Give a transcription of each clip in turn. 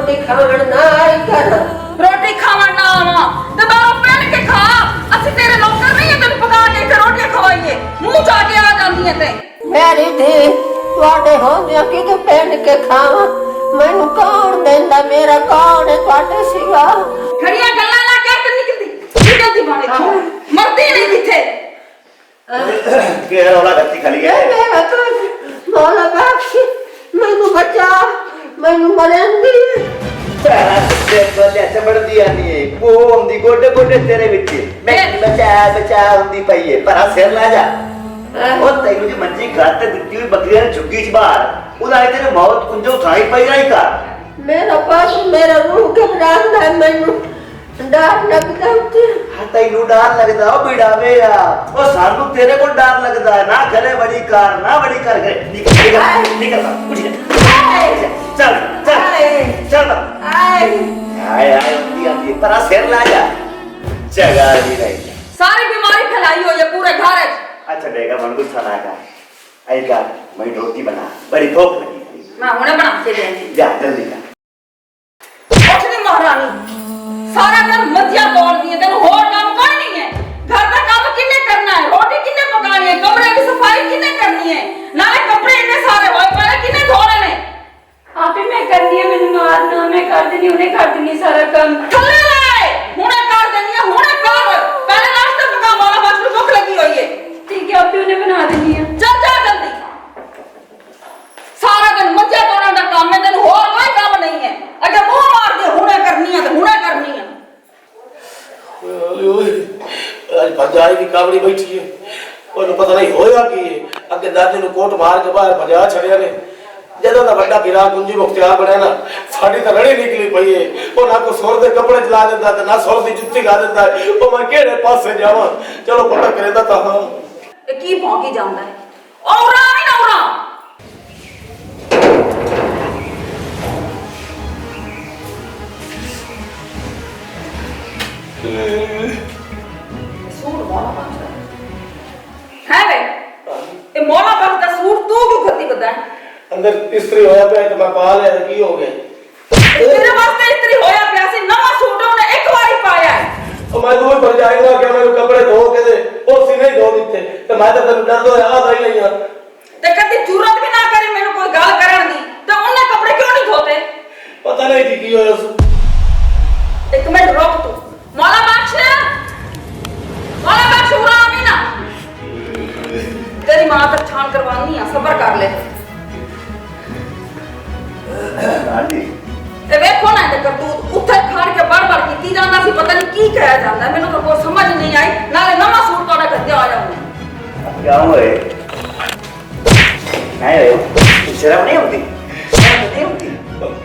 रोटी खावण ना आई कर रोटी खावण ना आवा ते बाहरों पहन के खा असि तेरे नौकर नहीं है तेन पका के रोटी खवाइए मुंह चाटे आ जांदी है ते मेरी धी ਤੁਹਾਡੇ ਹੋਂਦਿਆਂ ਕਿਦੋਂ ਪहन के खावा ਮੈਨੂੰ ਕੌਣ ਦੇਂਦਾ ਮੇਰਾ ਕੌਣ ਹੈ ਤੁਹਾਡੇ ਸਿਵਾ खड़िया गल्ला ना कर ते निकलदी बाणे तू मरदी नहीं किथे के रोला गत्ती खली है मेरा तो मौला बख्श ਮੈਨੂੰ बचा ਮੈਨੂੰ ਮਰੰਦੀ तेरा से बोले चबड़ दिया नहीं है वो हमदी गोडे गोडे तेरे विच मैं बचा हमदी पई है पर सिर ला जा ओ तैनू जी मंजी घाट दित्ती हुई बकरियां झुग्गी च बाहर उदा तेरे मौत कुंजो थाई पई रही का मेरा पास मेरा रूह घबरांदा है मैनू डर लगदा उते हां तैनू डर लगदा ओ बिड़ावे आ ओ सानू तेरे को डर लगदा है ना करे बड़ी कार ना बड़ी कार निकल उठ जा चल चल चल आए आए आए उठी पर सिर ला जा जगह नहीं रही सारी बीमारी फैलाई हो ये पूरे घर है अच्छा बेगा मन गुस्सा ना कर आई का मैं रोटी बना बड़ी भूख लगी मैं हुने बना के देंगी जा जल्दी कर कुछ नहीं महारानी सारा दिन मजिया तोड़नी है तेन होर काम कोई नहीं है घर का काम किन्ने करना है रोटी किन्ने पकानी है कमरे की सफाई किन्ने करनी है नाले कपड़े इतने सारे होए पड़े किन्ने धोने ने आप ही मैं करनी है मैंने मारना मैं कर देनी उन्हें कर देनी सारा काम थल्ले लाए हुने कर देनी है हुने कर पहले नाश्ता पका वाला बस को भूख लगी हुई है ठीक है आप ही उन्हें बना देनी है चल जा जल्दी सारा दिन मजिया तोड़न का काम है तेन होर कोई काम नहीं है अगर मुंह मार के हुने करनी है तो हुने करनी है आज भजाई की कावड़ी बैठी है और पता नहीं होया कि अगे दादी नु कोट मार के बाहर भजा छड़िया ने जदों दा बड़ा गिरा कुंजी मुख्तियार बनया ना साडी तो रड़ी निकली पई है ओ ना को सोर दे कपड़े चला देंदा ते ना सोर दी जुत्ती ला देंदा ओ मैं केड़े पासे जावां चलो पता करेंदा ता हां ये की भौंकी जांदा है औरा नहीं ना औरा सूट मौला बात है बे ये मौला बात का सूट तू क्यों खत्ती बता है अंदर इस्त्री होया पे तो मैं पा ले की हो गया तेरे वास्ते इस्त्री होया पे ऐसे नवा सूट उन्हें एक बार ही पाया है और मैं दूर पर जाएगा क्या मेरे कपड़े धो के दे ओ सीने धो दिते तो मैं तो डर दो याद आई नहीं यार ते कदी जरूरत भी ना करे मेनू कोई गाल करन दी तो उन्हें कपड़े क्यों नहीं धोते पता नहीं जी की होया एक मिनट रुक तू मौला बख्श उरा आवी ना तेरी मां तक छान करवानी है सब्र कर ले दादी ते देखो ना ते करतूत उथे खाड़ के बड़ कीती जांदा सी पता नहीं की कहया जांदा मेनू तो कोई समझ नहीं आई नाले नवा सूट तोड़ा गद्दे आ जाऊंगा क्या हुए नहीं शर्म नहीं होती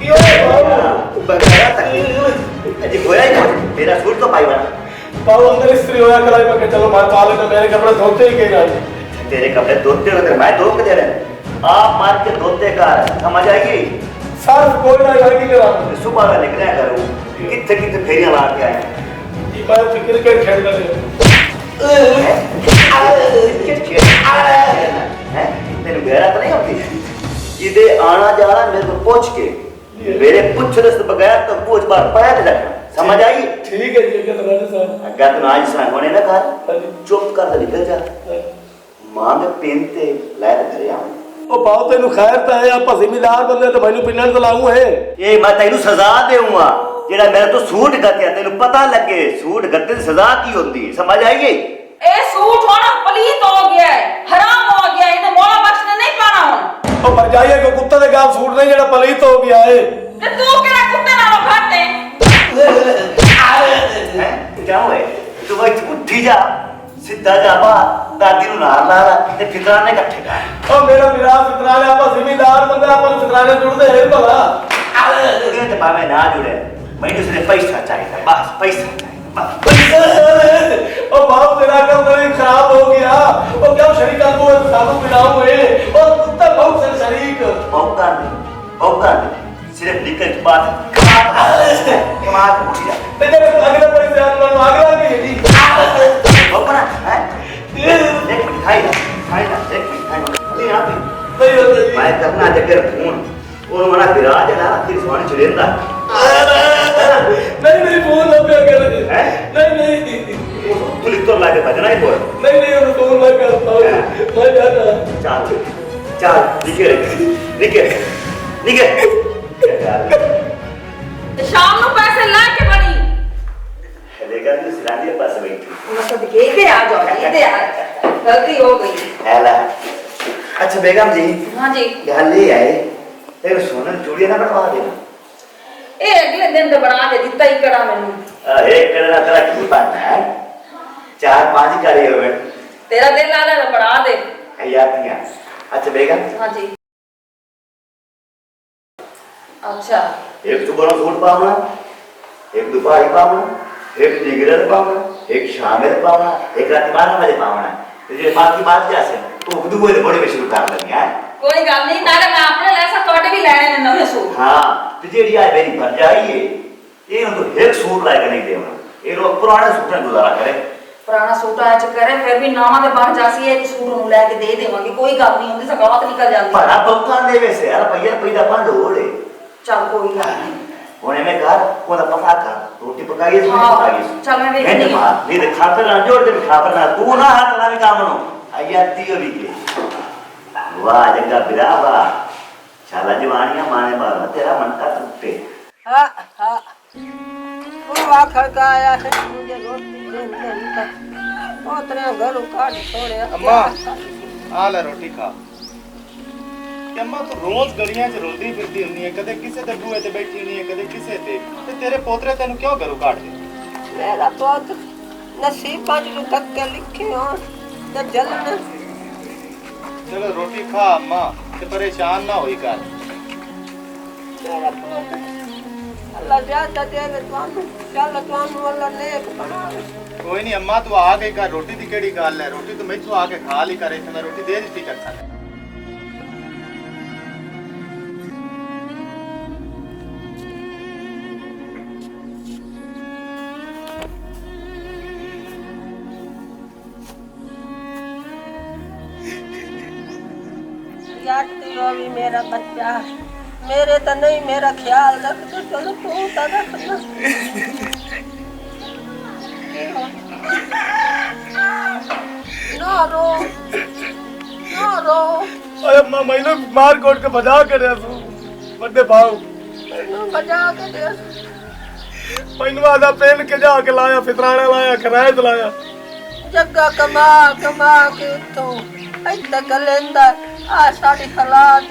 क्यों बाबू बगैर तक अजी होया ही मेरा सूट तो पाई वाला बाबू अंदर इस्त्री होया कलाई में के चलो मार पाले तो मेरे कपड़े धोते ही के ना तेरे कपड़े धोते हो मैं धो के दे रहे आप मार के धोते का समझ आएगी सर कोई ना लड़की करा सुबह का निकला करूं कितने कितने फेरियां मार के आए जी मैं क्रिकेट खेल रहे हैं तेरे बेरा तो नहीं होती जिदे आना जाना मेरे को पूछ के मेरे पूछने से बगैर तो पूछ बार पड़ा नहीं रखना समझ आई ठीक है जी क्या समझ सर अगर तू आज सुना होने ना कर चुप कर दे निकल जा मां में पेनते लाए घरे आऊं ओ पाओ तेनु खैर ता है आप जिम्मेदार बंदे तो मैनू पिन्नन तो लाऊं है ये मैं तेनु सजा देऊंगा जेड़ा मेरा तो सूट गत्या तेनु पता लगे सूट गत्ते दी सजा की होती समझ आई ए सूट होना पलीत हो गया है हराम हो गया है इन्हें मौला बख्श ने नहीं पाना हुन ओ पर जाइए को कुत्ते दे गाल सूट नहीं जेड़ा पलीत हो गया है ते तू केड़ा कुत्ते नालों घट हैं क्या हुए तू भाई उठी जा सीधा जा बा दादी नु नार ला ते फितराने इकट्ठे कर ओ मेरा मिराज फितराने आप जिम्मेदार बंदे आप फितराने जुड़दे है भला ये तो बाबा ना जुड़े मैंने सिर्फ पैसा चाहिए बस पैसा चाहिए ओ बाप तेरा कब गले खराब हो गया ओ क्या शरीका को साधु मिलाओ है और कुत्ता बहुत से शरीक मौका सिर्फ निकल के बाद कमाल उठ जा तेरे अगले पैसे आने अगला के जी मौका है देख खाई ना देख खाई ले आप नहीं होता जी मैं करना जगह फोन और मना विराज है ना फिर सोने चलेंदा नहीं नहीं फोन ना पे कर हैं? नहीं नहीं पुलिस तो लाके भजना ही बोल नहीं नहीं फोन ना करता मैं जाना चल चल निकल निकल निकल ਤੇ ਸ਼ਾਮ ਨੂੰ ਪੈਸੇ ਲੈ ਕੇ ਬਣੀ लेगा जो सिरानी पास बैठी ਮਸਦ ਕੇ ਕੇ ਆ ਜਾਓ ਇਹਦੇ ਆ ਗਲਤੀ ਹੋ ਗਈ हेला अच्छा बेगम जी ਹਾਂਜੀ गल ये है तेरे सोने चूड़ियां ना बनवा देना ਇਹ ਅਗਲੇ ਦਿਨ ਤੇ ਬਣਾ ਦੇ ਦਿੱਤਾ ਹੀ ਕੜਾ ਮੈਨੂੰ एक करना तेरा की बनना है 4-5 करे हुए ਤੇਰਾ ਦਿਲ ਲਾ ਲੈ ਬਣਾ ਦੇ हयातियां अच्छा बेगम ਹਾਂਜੀ अच्छा एक सुबह सूट पावना एक दोपहर पावना एक निगरल पावना एक शामिल पावना एक रात 12 बजे पावना ये बाकी बात जैसे तो दुबई ਦੇ ਬੜੇ ਸ਼ੁਰੂ ਕਰ ਲੈਣੀ ਹੈ ਕੋਈ ਗੱਲ ਨਹੀਂ ਨਾਲੇ ਮੈਂ ਆਪਣੇ ਲੈ ਸਾ ਤੁਹਾਡੇ ਵੀ ਲੈਣੇ ਨੇ ਨਵੇਂ ਸੂਟ ਹਾਂ ਤੇ ਜਿਹੜੀ ਆ ਮੇਰੀ ਭਰਜਾਈ ਹੈ ਇਹ ਨੂੰ ਇੱਕ ਸੂਟ ਲੈ ਕੇ ਨਹੀਂ ਦੇਣਾ ਇਹ ਲੋਕ ਪੁਰਾਣੇ ਸੂਟਾਂ ਗੁਜ਼ਾਰਾ ਕਰੇ ਪੁਰਾਣਾ ਸੂਟ ਆ ਚ ਕਰੇ ਫਿਰ ਵੀ ਨਵਾਂ ਤੇ ਬਣ ਜਾਸੀ ਇੱਕ ਸੂਟ ਨੂੰ ਲੈ ਕੇ ਦੇ ਦੇਵਾਂਗੇ ਕੋਈ ਗੱਲ ਨਹੀਂ ਹੁੰਦੀ ਸਗਾਤ ਨਿਕਲ ਜਾਂਦੀ ਭਰਾ ਬੰਕਾਂ ਦੇ ਵਿੱਚ ਰੁਪਈਆ ਦਾ ਪੰਡ ਹੋੜੇ ਚੱਲ ਕੋਈ ਗੱਲ ਨਹੀਂ ਹੁਣ ਐਵੇਂ ਕਰ ਉਹਦਾ ਪਤਾ ਕਰ ਰੋਟੀ ਪਕਾਈਏ ਸੀ ਪਕਾਈਏ ਚੱਲ ਮੈਂ ਵੇਖਦੀ ਹਾਂ ਨਹੀਂ ਤੇ ਖਾਤਰ ਨਾ ਜੋੜ ਦੇ ਖਾਤਰ ਨਾ ਤੂੰ ਨਾ ਹੱਥ ਲਾ ਵੀ ਕੰਮ ਨੂੰ ਆਇਆਤੀ ਹੋ ਵੀ ਕੇ ਵਾਹ ਜੱਗਾ ਬਿਰਾਵਾ ਚਾਲਾ ਜਵਾਨੀਆਂ ਮਾਨੇ ਮਾਰਾ ਤੇਰਾ ਮਨ ਕਾ ਟੁੱਟੇ हाँ हाँ वो आखर का आया है मुझे रोटी देने का वो तेरे घर काट छोड़े अम्मा आ ले रोटी खा ਕਿ ਅੰਮਾ ਤੂੰ ਰੋਜ਼ ਗਲੀਆਂ 'ਚ ਰੁਲਦੀ ਫਿਰਦੀ ਹੁੰਦੀ ਹੈ ਕਦੇ ਕਿਸੇ ਦੇ ਬੂਹੇ ਤੇ ਬੈਠੀ ਹੁੰਦੀ ਹੈ ਕਦੇ ਕਿਸੇ ਤੇ ਤੇਰੇ ਪੋਤਰੇ ਤੈਨੂੰ ਕਿਉਂ ਘਰੋਂ ਕੱਢਦੇ मेरा बहुत नसीब जो तक के लिखे हो तो जलन ਚਲੋ ਰੋਟੀ ਖਾ ਅੰਮਾ ਤੇ ਪਰੇਸ਼ਾਨ ਨਾ ਹੋਈ ਕਰ मेरा बहुत अल्लाह ज्यादा देवे तुम चल तुम वाला नेक बनावे ਕੋਈ ਨਹੀਂ ਅੰਮਾ ਤੂੰ ਆ ਕੇ ਕਰ ਰੋਟੀ ਦੀ ਕਿਹੜੀ ਗੱਲ ਹੈ ਰੋਟੀ ਤੂੰ ਮੈਥੋਂ ਆ ਕੇ ਖਾ ਲਈ ਕਰ ਇੱਥੇ ਮੈਂ ਰੋਟੀ ਦੇ ਦਿੱਤੀ ਕਰ ਸਕਦਾ यादती हो भी मेरा बच्चा मेरे तो नहीं मेरा ख्याल रख तो चलो तू तो रखना ना रो ना रो ਓਏ ਅੰਮਾ ਮੈਨੂੰ ਮਾਰ ਕੋਟ ਕੇ ਭਜਾ ਕੇ ਰਿਆ ਤੂੰ ਵੱਡੇ ਭਾਉ मैनू बजा के दे ਮੈਨੂੰ ਆਦਾ ਪੈਨ ਕੇ ਜਾ ਕੇ ਲਾਇਆ ਫਿਤਰਾਣਾ ਲਾਇਆ ਖਰਾਇਤ ਲਾਇਆ जग्गा कमा कमा के तो ऐसा कलेंदा आ साड़ी हालात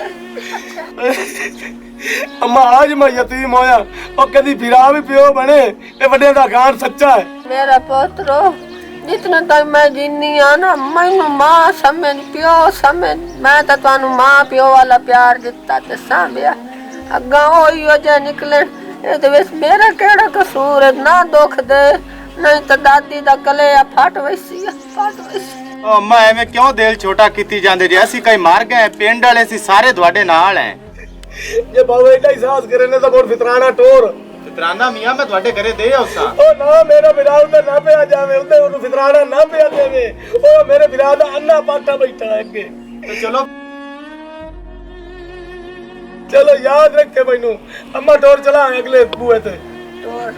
ਅੰਮਾ ਅੱਜ ਮੈਂ ਯਤੀਮ ਹੋਇਆ ਉਹ ਕਦੀ ਫਿਰਾ ਵੀ ਪਿਓ ਬਣੇ ਇਹ ਵੱਡਿਆਂ ਦਾ ਗਾਨ ਸੱਚਾ ਹੈ मेरा पोतरो जितना तक मैं जीनी आ ना मैनू मां समझ प्यो समझ मैं तो तुहानू मां प्यो वाला प्यार दिता ते सांभया अग्गा ओही जे निकले ए ते विच मेरा केड़ा कसूर है ना दुख दे नहीं तो दादी दा कलेया फट वैसी फट वैसी ਓ ਅੰਮਾ ਐਵੇਂ ਕਿਉਂ ਦਿਲ ਛੋਟਾ ਕੀਤੀ ਜਾਂਦੇ ਜੇ ਅਸੀਂ ਕਈ ਮਰ ਗਏ ਪਿੰਡ ਵਾਲੇ ਸੀ ਸਾਰੇ ਤੁਹਾਡੇ ਨਾਲ ਹੈ ਜੇ ਬਾਬਾ ਇਹਦਾ ਅਹਿਸਾਸ ਕਰੇ ਨੇ ਤਾਂ ਬਹੁਤ ਫਿਤਰਾਣਾ ਟੋਰ ਫਿਤਰਾਨਾ ਮੀਆਂ ਮੈਂ ਤੁਹਾਡੇ ਘਰੇ ਦੇ ਆਉਸਾਂ ਉਹ ਨਾ ਮੇਰਾ ਵਿਰਾਲ ਤੇ ਨਾ ਪਿਆ ਜਾਵੇ ਉਹਦੇ ਉਹਨੂੰ ਫਿਤਰਾਣਾ ਨਾ ਪਿਆ ਦੇਵੇ ਉਹ ਮੇਰੇ ਵਿਰਾਲ ਦਾ ਅੰਨਾ ਪਾਟਾ ਬੈਠਾ ਹੈ ਅੱਗੇ ਤੇ ਚਲੋ ਚਲੋ ਯਾਦ ਰੱਖੇ ਮੈਨੂੰ ਅੰਮਾ ਟੋਰ ਚਲਾ ਅਗਲੇ ਬੂਏ ਤੇ तोर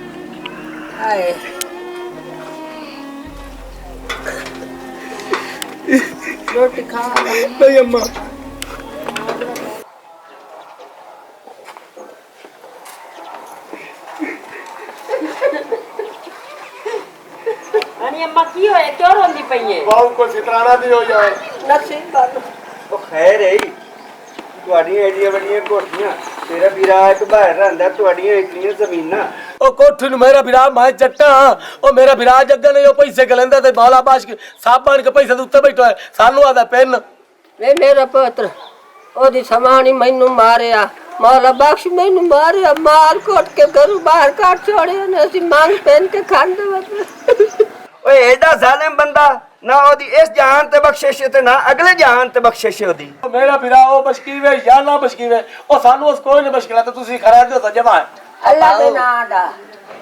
आए रोटी खा ਨਹੀਂ ਅੰਮਾ ਅਨੀ ਅੰਮਾ ਕੀ ਹੋਇਆ ਕਿਉਂ ਰੋਂਦੀ ਪਈ ਏ ਬਾਹੂ ਕੋ ਫਿਤਰਾਣਾ ਦੀ ਹੋ ਜਾਏ नसीब कर ਉਹ ਖੈਰ ਹੈ ਤੁਹਾਡੀਆਂ ਐਡੀਆਂ ਵੱਡੀਆਂ ਕੋਠੀਆਂ ਤੇਰਾ ਵੀਰਾ ਇੱਕ ਬਾਹਰ ਰਹਿੰਦਾ ਤੁਹਾਡੀਆਂ ਇਤਨੀਆਂ ਜ਼ਮੀਨਾਂ ਉਹ ਕੋਠੀ ਨੂੰ ਮੇਰਾ ਵਿਰਾਜ ਮੈਂ ਜੱਟਾਂ ਉਹ ਮੇਰਾ ਵਿਰਾਜ ਅੱਗੇ ਨੇ ਉਹ ਪੈਸੇ ਗਲੰਦਾ ਤੇ ਬਾਲਾ ਬਾਸ਼ ਸਾਹ ਬਣ ਕੇ ਪੈਸੇ ਦੇ ਉੱਤੇ ਬੈਠਾ ਹੈ ਸਾਨੂੰ ਆਦਾ ਪੈਨ ਵੇ ਮੇਰਾ ਪੁੱਤਰ ਉਹਦੀ ਸਮਾਣੀ ਮੈਨੂੰ ਮਾਰਿਆ ਮੌਲਾ ਬਖਸ਼ ਮੈਨੂੰ ਮਾਰਿਆ ਮਾਰ ਕੋਟ ਕੇ ਘਰੋਂ ਬਾਹਰ ਕੱਢ ਛੋੜਿਆ ਨੇ ਅਸੀਂ ਮੰਗ ਪੈਨ ਕੇ ਖਾਂਦੇ ਵਤ ਓਏ ਐਡਾ ਜ਼ਾਲਿਮ ਬੰਦਾ ਨਾ ਉਹਦੀ ਇਸ ਜਹਾਨ ਤੇ ਬਖਸ਼ਿਸ਼ ਤੇ ਨਾ ਅਗਲੇ ਜਹਾਨ ਤੇ ਬਖਸ਼ਿਸ਼ ਉਹਦੀ ਮੇਰਾ ਵਿਰਾ ਉਹ ਬਸ਼ਕੀਵੇ ਜਾਂ ਨਾ ਬਸ਼ਕੀਵੇ ਉਹ ਸਾਨੂੰ ਉਸ ਕੋਈ ਨਹੀਂ ਬਸ਼ਕਿਲਾ ਤੇ ਤੁਸੀਂ ਖਰਾ ਦਿਓ ਤਾਂ ਜਮਾ ਅੱਲਾ ਦੇ ਨਾਂ ਦਾ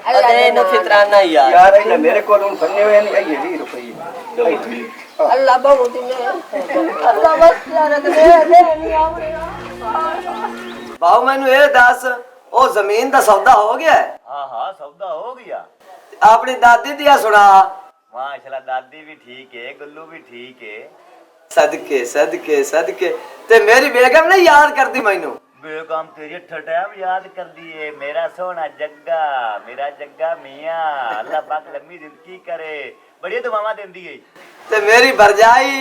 ਅੱਲਾ ਦੇ ਨਾਂ ਫਿਤਰਾਨਾ ਯਾਰ ਇਹ ਮੇਰੇ ਕੋਲ ਹੁਣ ਫੰਨੇ ਹੋਏ ਨਹੀਂ ਆਈਏ 20 ਰੁਪਏ ਅੱਲਾ ਬਹੁਤ ਨੇ ਅੱਲਾ ਬਸ ਯਾਰ ਦੇ ਨਹੀਂ ਆਵਰੇ ਬਾਉ ਮੈਨੂੰ ਇਹ ਦੱਸ ਉਹ ਜ਼ਮੀਨ ਦਾ ਸੌਦਾ ਹੋ ਗਿਆ ਹੈ? हाँ हाँ सौदा हो गया। ਆਪਣੀ ਦਾਦੀ ਦੀਆਂ ਸੁਣਾ। माशाल्लाह दादी भी ठीक है, गुल्लू भी ठीक है। सदके सदके सदके ते मेरी बेगम ने याद कर दी मैनू। बेगम तेरी ठटाम याद कर दिए। मेरा सोना जग्गा मियां अल्लाह पाक लंबी जिंदगी करे, बड़ी दुआवां देंदी है। ते मेरी भरजाई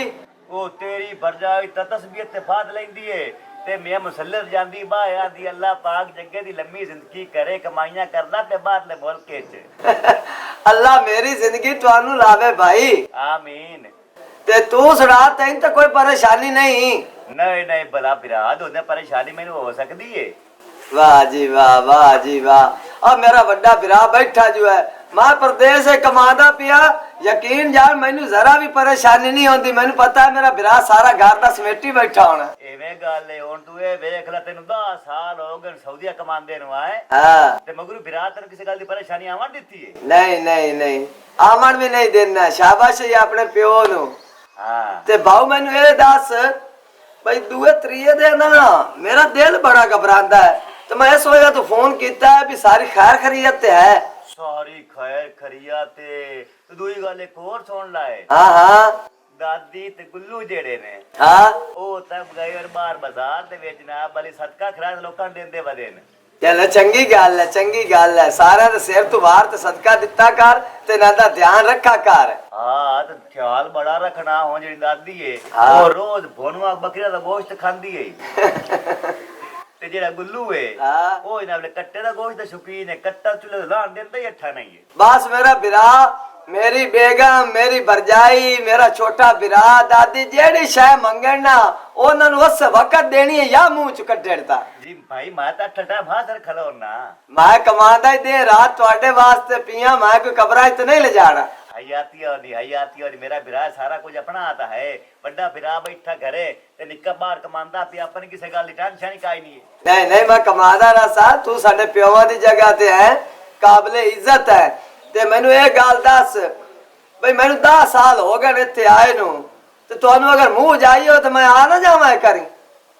ओ तेरी भरजाई तस्बीह ते फाद लेंदी है ते मैं मुसल्लत जांदी बाहर आंदी अल्लाह पाक जग्गे दी लंबी जिंदगी करे, कमाइयां करदा ते बाहरले मुल्क च। अल्लाह मेरी जिंदगी तुहानू लावे भाई। आमीन। ते तू सुना, तैन तो कोई परेशानी नहीं? नहीं नहीं भला बिराद होने परेशानी मैंने हो सकती है। वाह जी वाह, वाह जी वाह। अब मेरा बड़ा बिरा बैठा जो है, मैं प्रदेश से कमादा पिया, यकीन जान मैनू जरा भी परेशानी नहीं होती। मैनू पता है मेरा बिरा सारा घर दा समेटी बैठा होना। एवें गल है, हुण तू ए वेख ले, तेनू 10 साल हो गए सऊदीया कमांदे नु आए। हाँ ते मगरू बिरा तेन किसी गल दी परेशानी आवन दित्ती है? नहीं नहीं नहीं, आमन भी नहीं देना। शाबाश है अपने प्यो नु। हां ते भाऊ मैनू ये दस भाई दुए त्रिए दिन ना मेरा दिल बड़ा घबरांदा है, तो मैं सोचा तू फोन कीता है भी सारी खैर खैरियत है? सारी खैर खरियत ते दूई गल एक और सुन लाए। हाँ हाँ दादी ते गुल्लू जेड़े ने हाँ ओ तब गए और बाहर बाजार दे विच ना बली सदका खराज लोकां देंदे वदे ने। चल चंगी गल है, चंगी गल है। सारा दे सिर तू बाहर ते सदका दिता कर ते ना दा ध्यान रखा कर। हाँ तो ख्याल बड़ा रखना हो। जेड़ी दादी है हाँ। वो रोज भुनवा बकरिया दा गोश्त खांदी है। ते जेड़ा गुल्लू है हाँ। ओ इना वाले कट्टे दा गोश्त दा शौकीन है। कट्टा चुले दा लान देंदा ही अच्छा नहीं है। बस मेरा बिरा, मेरी बेगम, मेरी भरजाई, मेरा छोटा बिरा, दादी जेड़ी शय मंगण ना ओना नु उस वक्त देनी है या मुंह च कड्ढेड़ता। जी भाई मैं ता ठटा भासर खलो ना। मैं कमांदा ही दे रात ਤੁਹਾਡੇ वास्ते पिया, मैं कोई कब्रा च नहीं ले जाना। हयाती और मेरा बिरा सारा कुछ अपना आता है। बड़ा बिरा बैठा घरे ते निक्का बाहर कमांदा पे अपन किसे गल दी टेंशन ही काई नहीं है। नहीं नहीं, मैं कमादा रहा सा, तू साडे प्योवां दी जगह ते है, काबिले इज्जत है। ते मैनू ये गल दस भाई, मैनू 10 साल हो गए इत्थे आए नु, ते तुहानू अगर मुंह जाई हो तो मैं आ ना जावां करी।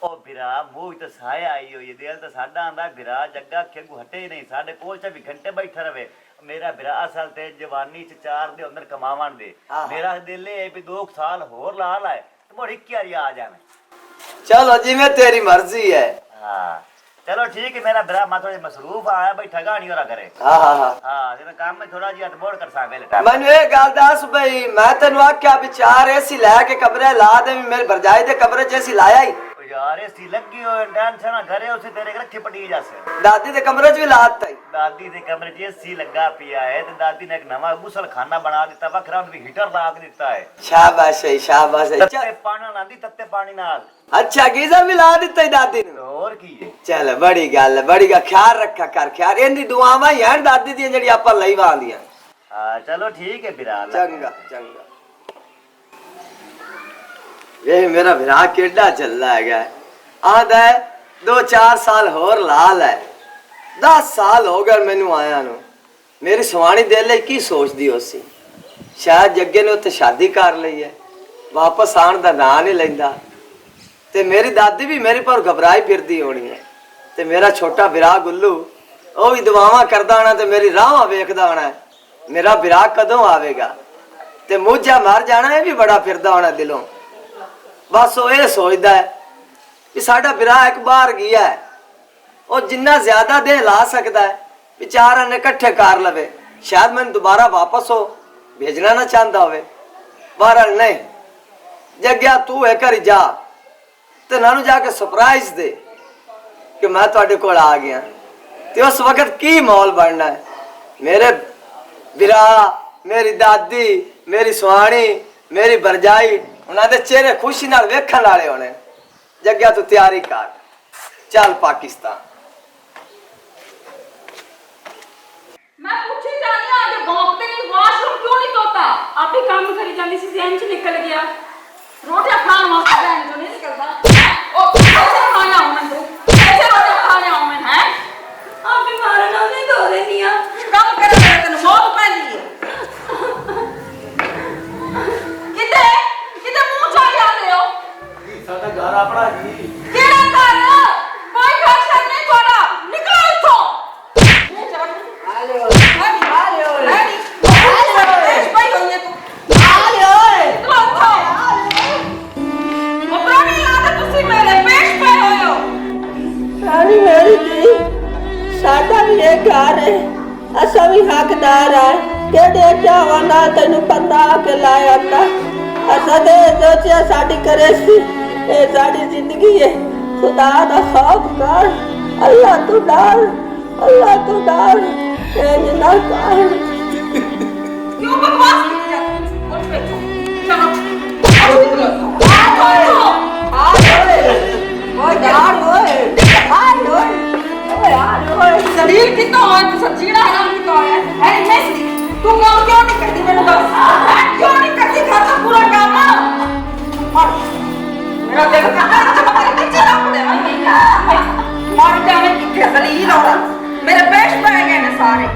ओ बिरा मुंह तो साया आई हो, ये दिल तो साडा आंदा बिरा जग्गा खेगू हटे ही नहीं, साडे कोल 24 घंटे बैठा रहे। मेरा बिरा असल ते जवानी च 4 दे अंदर कमावन दे। मेरा दिल है भी 2 साल होर ला लाए तो मोड़ 21 आ जावे। चलो जिवें तेरी मर्जी है। हाँ चलो ठीक है मेरा बिरा, मैं थोड़ी मसरूफ आया बैठा गाड़ी और करे। हाँ हाँ हाँ हाँ जेना काम में थोड़ा जिहा मोड़ कर सा वेले टाइम। मैनू ये गल दस भाई, मैं तेनू आख्या भी 4 एसी लैके कमरे ला दे, मेरी भरजाई दे कमरे च एसी लाया ही। यार एसी लगी हो टेंशन घरे उसे तेरे रखी पटी जासे। दादी दे कमरे च भी लाता ही। दादी दे कमरे च एसी लगा पिया है ते दादी ने एक नवा गुसल खाना बना दिता, वखरा उन्हें हीटर लगा दिता है। शाबाश है, शाबाश है। तत्ते पानी ना दी, तत्ते पानी नाल। अच्छा गीजर भी ला दिता ही दादी ने। और की है? चल बड़ी गल है, बड़ी गल। ख्याल रखा कर, ख्याल इनदी दुआवां ही हैं दादी दी जेड़ी आपां लई वांदियां। हां चलो ठीक है बिरा। चंगा चंगा। ये मेरा बिरा केड़ा चलदा हैगा, आंदा है 2-4 साल होर लाल है। 10 साल हो गए मैनू आया नु। मेरी सवाणी दिल है की सोचदी होसी, शायद जग्गे ने उत्ते शादी कर लई है, वापस आने दा नां नहीं लैंदा। ते मेरी दादी भी मेरे पर घबराई फिरदी होनी है। ते मेरा छोटा बिरा गुल्लू वो भी दुआवां करदा होना ते मेरी राहां वेखदा होना मेरा बिरा कदों आवेगा। ते मुझा मर जाना, ये भी बड़ा फिरदा होना दिलों। बस वो ये सोचदा है कि साडा बिरा एक बाहर गया है, और जिन्ना ज्यादा देह ला सकता है बेचारा ने इकट्ठे कर लवे, शायद मैं दोबारा वापस हो भेजना ना चाहता होवे। बहरहाल नहीं, जग्या तू एक बारी जा ते नानू जाके सरप्राइज दे कि मैं तुहाडे कोल आ गया। ते उस वक्त की माहौल बनना है। मेरे बिरा, मेरी दादी, मेरी सुहानी, मेरी भरजाई, उन्हां दे चेहरे खुशी नाल वेखण वाले होने। जग्या तू तैयारी कर, चल पाकिस्तान। मैं पूछी जानी आज भौंकते नहीं, वॉशरूम क्यों नहीं धोता? आप ही काम करी जानी सी, ध्यान से निकल गया। रोटियां खाने वास्ते बहन जो नहीं निकलता। ओ कैसे खाना हूं मैं, तू कैसे रोटियां खाने हूं मैं? हैं आप भी मारा ना नहीं धो देनी आ। काम करे मेरे तेन मौत पैनी है। किते किते मुंह चाई आते हो? साडा घर अपना जी। केड़ा घर? कोई घर शर नहीं थोड़ा, निकलो इथों। हकदार है, असा भी हकदार है। केड़े चावा नाल तेनू बंदा आके लाया था। असा दे सोचिया साडी करे सी, ए साडी जिंदगी है। खुदा दा खौफ कर, अल्लाह तू डर, अल्लाह तू डर, इंज ना कर। क्यों बकवास करती है? उठ बैठो, चलो शरीर कितना है तू सजीड़ा हराम कितना है मैं तू काम क्यों नहीं करती मैंने बस क्यों नहीं करती घर का पूरा काम मेरा दिल करता है तुम्हारे नीचे ना पड़े मार जाने की जलील औरत मेरे पेट पे गए ने सारे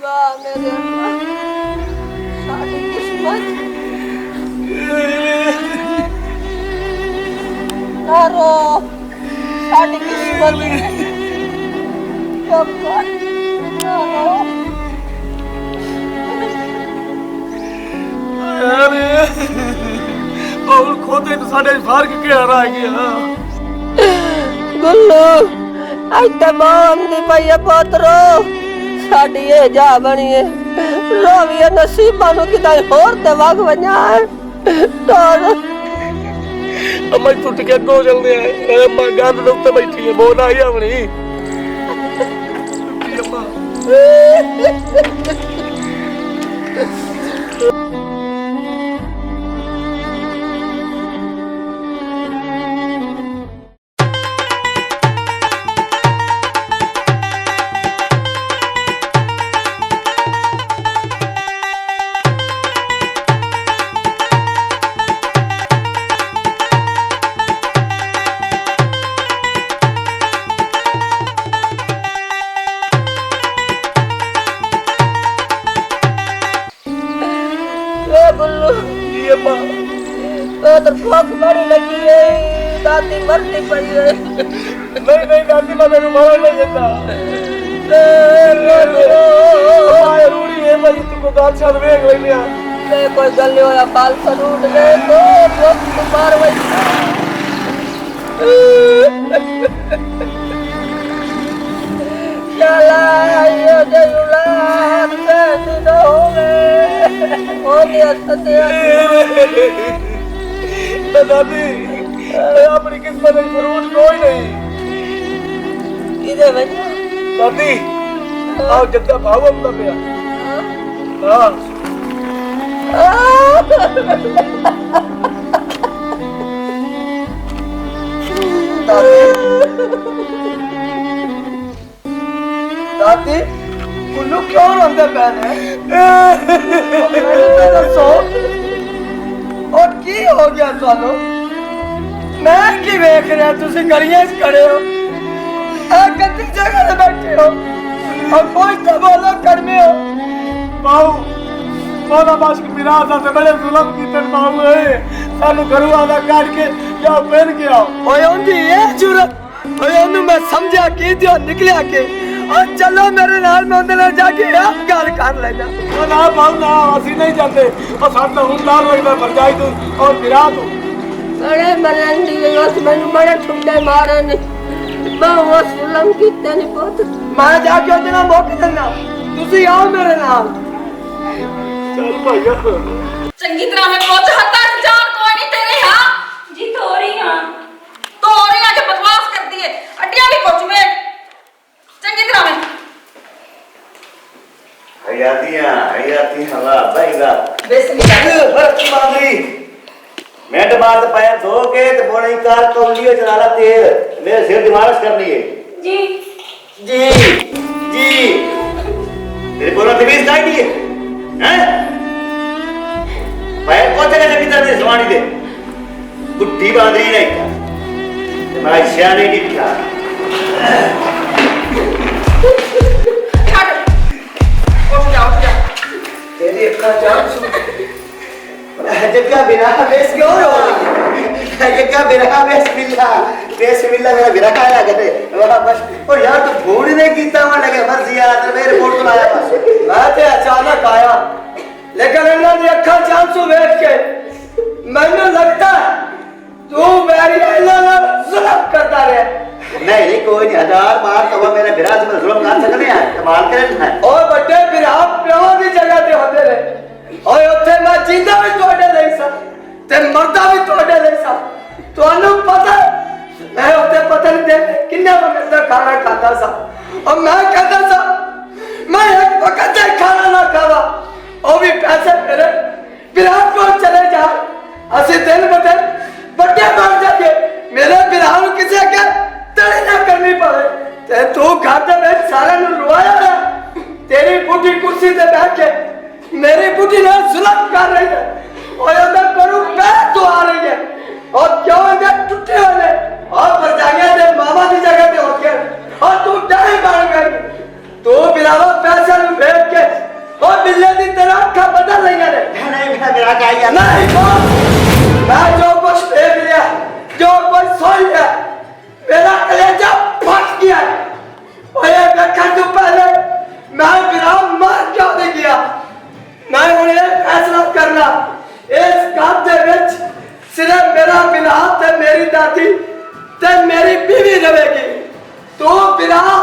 वाह मेरे साडी किस्मत नारो साडी किस्मत बाबा नारो अरे और खोदे तो साडे फर्क क्या रह गया गुल्लू आज तमाम दी पई पोतरो साडी ए जा बनी है रोविए नसीबा नु किदा होर ते वग वन्या तोर अम्मा टुट के अगो चलदे है अम्मा गंद दे उत्ते बैठी है बोल आई अपनी अम्मा तो भूख बड़ी लगी है दादी मरती पड़ी है नहीं दादी मैं मेरे मार नहीं देता रूड़ी है भाई तुमको दाल चाल वेग ले लिया मैं कोई गल नहीं होया बाल करूट गए तो भूख तुम्हार वही चला आयो जयुला से दिन हो गया सत्या दादी अपनी किस्मत में फ्रूट कोई नहीं इधर बच्चा दादी आओ जद्दा भाव हमदा पिया हां दादी कुल्लू क्यों रोंदे पैने दसो और की हो गया थानू मैं की वेख रहा तुसी गलियां च खड़े हो आ गंदी जगह पे बैठे हो और कोई तो बोलो कड़मे हो बाऊ सोना बाश की मिराज से बड़े जुल्म कीते बाऊ है सानू घरू आला काट के जाओ पहन के आओ ओए ओंदी ये जुरत ओए ओनु मैं समझा की दियो निकलिया के और चलो मेरे नाल में उधर जाके आप गल कर लेना ना बाऊ ना असि नहीं जाते और साथ हुन लाल लगदा भरजाई तू और फिरा तू बड़े मरंदी उस मैनू बड़े ठुंडे मारे ने मैं उस जुल्म कीते नहीं बहुत मैं जाके उधर मौके देना तुसी आओ मेरे नाल चल भैया चंगी तरह में पहुंच हत्ता चार कोई नहीं तेरे हां जी तो रही हां तो और यहाँ जो बकवास करती है अड्डियां भी कुछ में चंगी तरह में हयातियां वाह भाई वाह बिस्मिल्लाह बरक मांगी मैं मार पाया धो के तो बोने कार कौलियो चला ला तेल मेरे सिर की मालिश करनी है जी तेरे बोलो तमीज नहीं दी हैं पैर को जगह की तरह सवानी दे गुट्टी बांधी नहीं था मैं सियाने नहीं था उठ जा तेरी इतना जान सुन जब क्या बिना बेस क्यों हो रही है ये क्या बिरहा बेसमिल्ला मेरा बिरहा खाया करे वाह बस। और यार तू फोन ही नहीं कीता हुआ लगे मर्जी यार तेरे मेरे रिपोर्ट तो आया बस। मैं ते अचानक आया लेकिन इन्होंने अखा चांसू देख के मैंने लगता है तू मेरी जुल्म करता रहे। नहीं कोई नहीं, 1000 बार तो मेरे बिरहा से मैं जुल्म कर सकने हैं, कमाल करना है। और बड़े बिरहा प्यो की जगह ते होते रहे और उत्थे मैं जींदा भी तोड़े नहीं सा ते मरदा भी तोड़े नहीं सा। ਤੁਹਾਨੂੰ पता मैं उत्थे पता नहीं दे किन्ने वक्त का खाना खाता सा और मैं कहता सा मैं एक वक्त का खाना ना खावा और भी पैसे मेरे विराट को चले जा असि दिन ब दिन बड़े बन जाके मेरे विराट किसी के तड़ी ना करनी पड़े। ते तू घर में सारे रुआया ना तेरी बूढ़ी कुर्सी से बैठ के मेरी बूढ़ी ने जुल्म कर रही है और उधर करू पैर तो आ रही है और क्यों इधर टूटे वाले और बरजाइया दे मामा की जगह पे हो गया और तू डाई बन गई। तू बिलावा पैसा नु भेज के और बिल्ले दी तरह अखा बदल रही है। नहीं मेरा क्या यार नहीं बोल मैं जो कुछ देख लिया जो कुछ सुन लिया मेरा कलेजा फट गया और ये देखा तू पहले मैं बिलावा मर क्यों नहीं गया। मैं उन्हें फैसला करना इस काम दे विच सिर्फ मेरा बिलाव ते मेरी दादी ते मेरी बीवी रहेगी। तू बिलाव